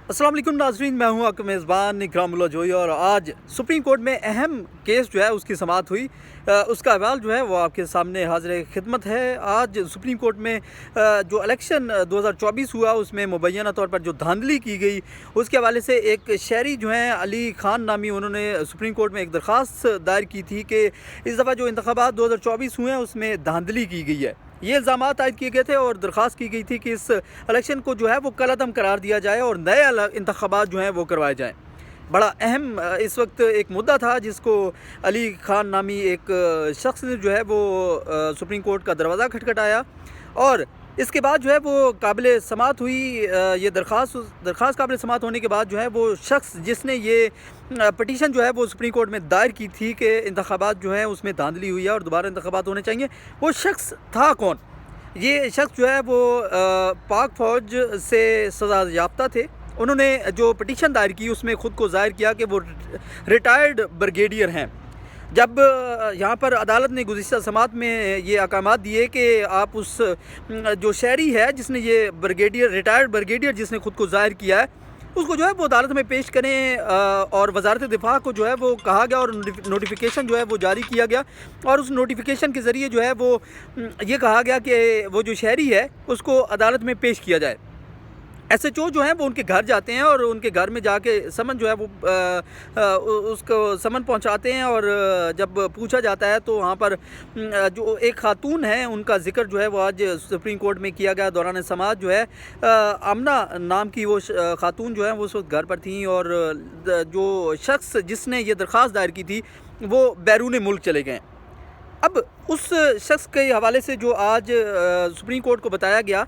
अस्सलाम वालेकुम नाज़रीन, मैं हूं आपका मेज़बान इकरामुल्लाह जोई। और आज सुप्रीम कोर्ट में अहम केस जो है उसकी समाअत हुई। उसका अहवाल जो है वो आपके सामने हाज़िर खिदमत है। आज सुप्रीम कोर्ट में जो इलेक्शन 2024 हुआ उसमें मुबैना तौर पर जो धांधली की गई उसके हवाले से एक शहरी जो हैं अली ख़ान नामी, उन्होंने सुप्रीम कोर्ट में एक दरख्वास्त दायर की थी कि इस दफ़ा जो इंतख़ाबात 2024 हुए हैं उसमें धांधली की गई है। ये इल्ज़ामात आयद किए गए थे और दरख्वास्त की गई थी कि इस इलेक्शन को जो है वो कलअदम करार दिया जाए और नए इंतख़ाबात जो हैं वो करवाए जाएँ। बड़ा अहम इस वक्त एक मुद्दा था जिसको अली ख़ान नामी एक शख्स ने जो है वो सुप्रीम कोर्ट का दरवाज़ा खटखटाया और इसके बाद जो है वो काबिल समाअत हुई। ये दरख्वास्त काबिल समाअत होने के बाद जो है वो शख्स जिसने ये पटिशन जो है वो सुप्रीम कोर्ट में दायर की थी कि इंतख़ाबात जो है उसमें धांधली हुई है और दोबारा इंतख़ाबात होने चाहिए, वो शख्स था कौन? ये शख्स जो है वो पाक फ़ौज से सज़ा याफ्ता थे। उन्होंने जो पटिशन दायर की उसमें ख़ुद को ज़ाहिर किया कि वो रिटायर्ड ब्रिगेडियर हैं। जब यहाँ पर अदालत ने गुज़िश्ता समाअत में ये अहकामात दिए कि आप उस जो शहरी है जिसने ये रिटायर्ड ब्रिगेडियर जिसने ख़ुद को ज़ाहिर किया है उसको जो है वो अदालत में पेश करें, और वज़ारत दिफ़ा को जो है वो कहा गया और नोटिफिकेशन जो है वो जारी किया गया। और उस नोटिफिकेशन के ज़रिए जो है वो ये कहा गया कि वो जो शहरी है उसको अदालत में पेश किया जाए। SHO जो हैं वो उनके घर जाते हैं और उनके घर में जाके समन जो है वो उसको समन पहुंचाते हैं। और जब पूछा जाता है तो वहाँ पर जो एक खातून है उनका ज़िक्र जो है वो आज सुप्रीम कोर्ट में किया गया। दौरान समाअत जो है आमना नाम की वो खातून जो है वो उस वक्त घर पर थी और जो शख्स जिसने ये दरख्वास्त दायर की थी वो बैरून मुल्क चले गए। अब उस शख्स के हवाले से जो आज सुप्रीम कोर्ट को बताया गया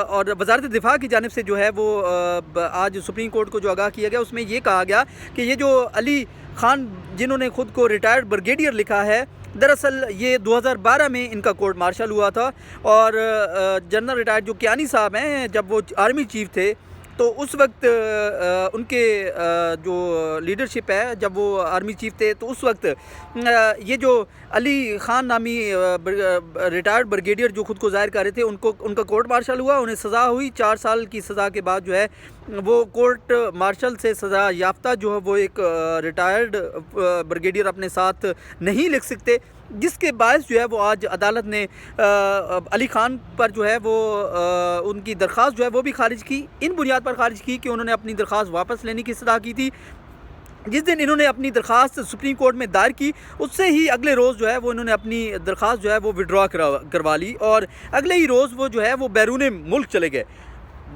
और वज़ारत दिफ़ा की जानिब से जो है वो आज सुप्रीम कोर्ट को जो आगाह किया गया उसमें ये कहा गया कि ये जो अली ख़ान जिन्होंने ख़ुद को रिटायर्ड ब्रिगेडियर लिखा है, दरअसल ये 2012 में इनका कोर्ट मार्शल हुआ था और जनरल रिटायर्ड जो कियानी साहब हैं जब वो आर्मी चीफ थे तो उस वक्त उनके जो लीडरशिप है जब वो आर्मी चीफ थे तो उस वक्त ये जो अली ख़ान नामी रिटायर्ड ब्रिगेडियर जो ख़ुद को ज़ाहिर कर रहे थे उनका कोर्ट मार्शल हुआ, उन्हें सज़ा हुई। 4 साल की सज़ा के बाद जो है वो कोर्ट मार्शल से सज़ा याफ्ता जो है वो एक रिटायर्ड ब्रिगेडियर अपने साथ नहीं लिख सकते, जिसके बायस जो है वो आज अदालत ने अली ख़ान पर जो है वो उनकी दरख्वास्त जो है वो भी खारिज की। इन बुनियाद पर खारिज की कि उन्होंने अपनी दरख्वास्त वापस लेने की सलाह की थी। जिस दिन इन्होंने अपनी दरख्वास्त सुप्रीम कोर्ट में दायर की उससे ही अगले रोज़ जो है वो इन्होंने अपनी दरख्वास्त जो है वो विड्रॉ करवा ली और अगले ही रोज़ वो जो है वो बैरून मुल्क चले गए।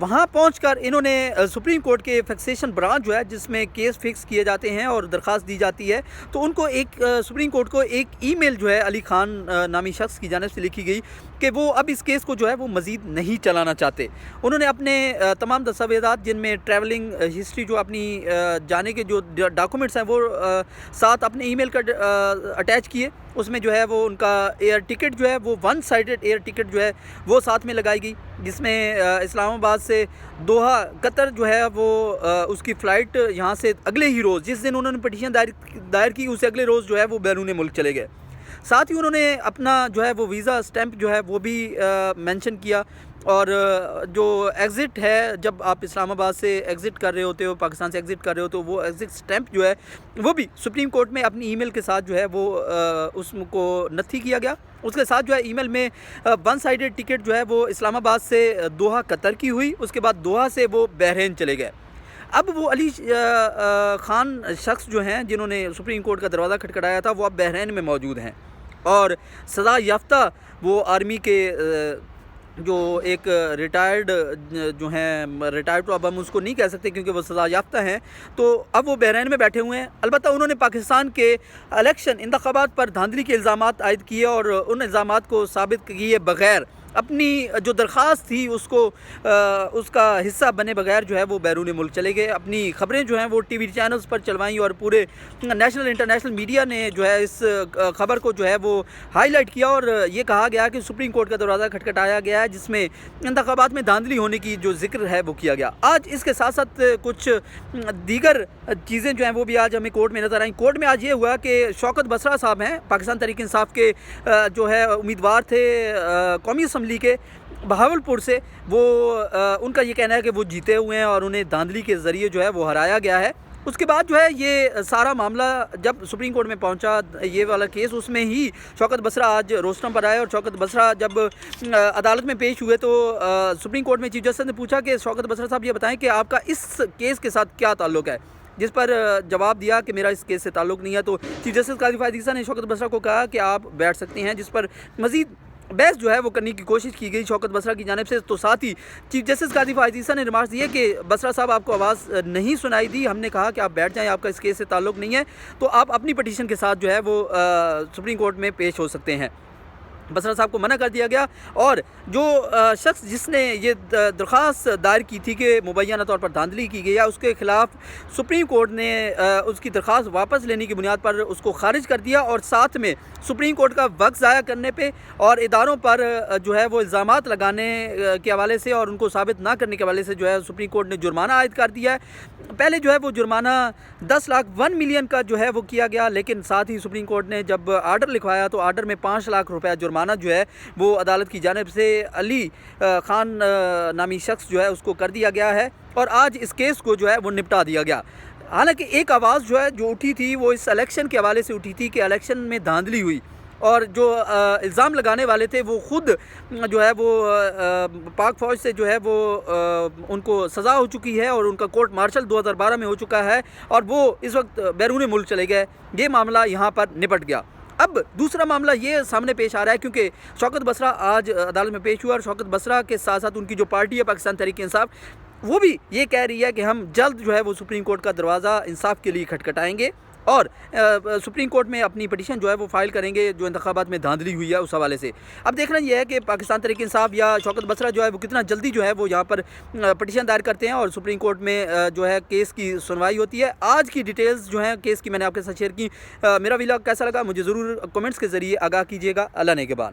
वहाँ पहुंचकर इन्होंने सुप्रीम कोर्ट के फिक्सेशन ब्रांच जो है जिसमें केस फिक्स किए जाते हैं और दरख्वास्त दी जाती है तो उनको एक सुप्रीम कोर्ट को एक ईमेल जो है अली ख़ान नामी शख्स की जानिब से लिखी गई कि वो अब इस केस को जो है वो मज़ीद नहीं चलाना चाहते। उन्होंने अपने तमाम दस्तावेज़ात जिनमें ट्रैवलिंग हिस्ट्री जो अपनी जाने के जो डॉक्यूमेंट्स हैं वो साथ अपने ईमेल का अटैच किए। उसमें जो है वो उनका एयर टिकट जो है वो 1 साइडेड एयर टिकट जो है वो साथ में लगाई गई, जिसमें इस्लामाबाद से दोहा कतर जो है वो उसकी फ़्लाइट यहाँ से अगले ही रोज़ जिस दिन उन्होंने पटिशन दायर की उसे अगले रोज़ जो है वो बैरून मुल्क चले गए। साथ ही उन्होंने अपना जो है वो वीज़ा स्टैंप जो है वो भी मेंशन किया और जो एग्ज़िट है जब आप इस्लामाबाद से एग्ज़िट कर रहे होते हो, पाकिस्तान से एग्ज़िट कर रहे हो तो वो एग्ज़िट स्टैंप जो है वो भी सुप्रीम कोर्ट में अपनी ईमेल के साथ जो है वो उसको नथी किया गया। उसके साथ जो है ईमेल में 1 साइडेड टिकट जो है वो इस्लामाबाद से दोहा कतर की हुई, उसके बाद दोहा से वो बहरीन चले गए। अब वो अली ख़ान शख्स जो हैं जिन्होंने सुप्रीम कोर्ट का दरवाज़ा खटखटाया था वो अब बहरीन में मौजूद हैं और सज़ा याफ्ता वो आर्मी के जो एक रिटायर्ड जो हैं, रिटायर्ड तो अब हम उसको नहीं कह सकते क्योंकि वो सज़ा याफ्ता हैं, तो अब वो बहरीन में बैठे हुए हैं। अलबत्ता उन्होंने पाकिस्तान के इलेक्शन इंतख़ाबात पर धांधली के इल्ज़ामात आयद किए और उन इल्ज़ामात को साबित किए बग़ैर अपनी जो दरख्वास्त थी उसको उसका हिस्सा बने बगैर जो है वो बैरून मुल्क चले गए। अपनी ख़बरें जो हैं वो टीवी चैनल्स पर चलवाईं और पूरे नेशनल इंटरनेशनल मीडिया ने जो है इस ख़बर को जो है वो हाईलाइट किया और ये कहा गया कि सुप्रीम कोर्ट का दरवाज़ा खटखटाया गया है जिसमें इंतख़ाबात में धांधली होने की जो जिक्र है वो किया गया। आज इसके साथ साथ कुछ दीगर चीज़ें जो हैं वो भी आज हमें कोर्ट में नज़र आईं। कोर्ट में आज ये हुआ कि शौकत बसरा साहब हैं, पाकिस्तान तहरीक इंसाफ के जो है उम्मीदवार थे कौमी असम्बली के, بہاولپور سے وہ ان کا یہ کہنا ہے کہ وہ جیتے ہوئے ہیں اور انہیں دھاندلی کے ذریعے جو ہے وہ ہرایا گیا ہے۔ اس کے بعد جو ہے یہ سارا معاملہ جب سپریم کورٹ میں پہنچا یہ والا کیس، اس میں ہی شوکت بسرا آج روسٹم پر آئے، اور شوکت بسرا جب عدالت میں پیش ہوئے تو سپریم کورٹ میں چیف جسٹس نے پوچھا کہ شوکت بسرا صاحب یہ بتائیں کہ آپ کا اس کیس کے ساتھ کیا تعلق ہے، جس پر جواب دیا کہ میرا اس کیس سے تعلق نہیں ہے۔ تو چیف جسٹس قاضی فائز عیسیٰ نے شوکت بسرا کو کہا کہ آپ بیٹھ سکتے ہیں، جس پر مزید بحث جو ہے وہ کرنے کی کوشش کی گئی شوکت بسرا کی جانب سے۔ تو ساتھ ہی چیف جسٹس قاضی فائز عیسیٰ نے ریمارکس دیے کہ بسرا صاحب آپ کو آواز نہیں سنائی دی، ہم نے کہا کہ آپ بیٹھ جائیں، آپ کا اس کیس سے تعلق نہیں ہے، تو آپ اپنی پٹیشن کے ساتھ جو ہے وہ سپریم کورٹ میں پیش ہو سکتے ہیں۔ بسرا صاحب کو منع کر دیا گیا، اور جو شخص جس نے یہ درخواست دائر کی تھی کہ مبینہ طور پر دھاندلی کی گئی ہے، اس کے خلاف سپریم کورٹ نے اس کی درخواست واپس لینے کی بنیاد پر اس کو خارج کر دیا، اور ساتھ میں سپریم کورٹ کا وقت ضائع کرنے پہ اور اداروں پر جو ہے وہ الزامات لگانے کے حوالے سے اور ان کو ثابت نہ کرنے کے حوالے سے جو ہے سپریم کورٹ نے جرمانہ عائد کر دیا ہے۔ پہلے جو ہے وہ جرمانہ 10 لاکھ 1 ملین کا جو ہے وہ کیا گیا، لیکن ساتھ ہی سپریم کورٹ نے جب آرڈر لکھوایا تو آرڈر میں 5 لاکھ روپے جرمانہ جو ہے وہ عدالت کی جانب سے علی خان نامی شخص جو ہے اس کو کر دیا گیا ہے، اور آج اس کیس کو جو ہے وہ نپٹا دیا گیا۔ حالانکہ ایک آواز جو ہے جو اٹھی تھی وہ اس الیکشن کے حوالے سے اٹھی تھی کہ الیکشن میں دھاندلی ہوئی، اور جو الزام لگانے والے تھے وہ خود جو ہے وہ پاک فوج سے جو ہے وہ ان کو سزا ہو چکی ہے، اور ان کا کورٹ مارشل 2012 میں ہو چکا ہے، اور وہ اس وقت بیرون ملک چلے گئے۔ یہ معاملہ یہاں پر نپٹ گیا۔ اب دوسرا معاملہ یہ سامنے پیش آ رہا ہے، کیونکہ شوکت بسرا آج عدالت میں پیش ہوا، اور شوکت بسرا کے ساتھ ساتھ ان کی جو پارٹی ہے پاکستان تحریک انصاف، وہ بھی یہ کہہ رہی ہے کہ ہم جلد جو ہے وہ سپریم کورٹ کا دروازہ انصاف کے لیے کھٹکھٹائیں گے، اور سپریم کورٹ میں اپنی پٹیشن جو ہے وہ فائل کریں گے جو انتخابات میں دھاندلی ہوئی ہے اس حوالے سے۔ اب دیکھنا یہ ہے کہ پاکستان تحریک انصاف یا شوکت بسرا جو ہے وہ کتنا جلدی جو ہے وہ یہاں پر پٹیشن دائر کرتے ہیں اور سپریم کورٹ میں جو ہے کیس کی سنوائی ہوتی ہے۔ آج کی ڈیٹیلز جو ہیں کیس کی میں نے آپ کے ساتھ شیئر کی۔ میرا ویلاگ کیسا لگا مجھے ضرور کمنٹس کے ذریعے آگاہ کیجیے گا۔ اللہ نے کے بعد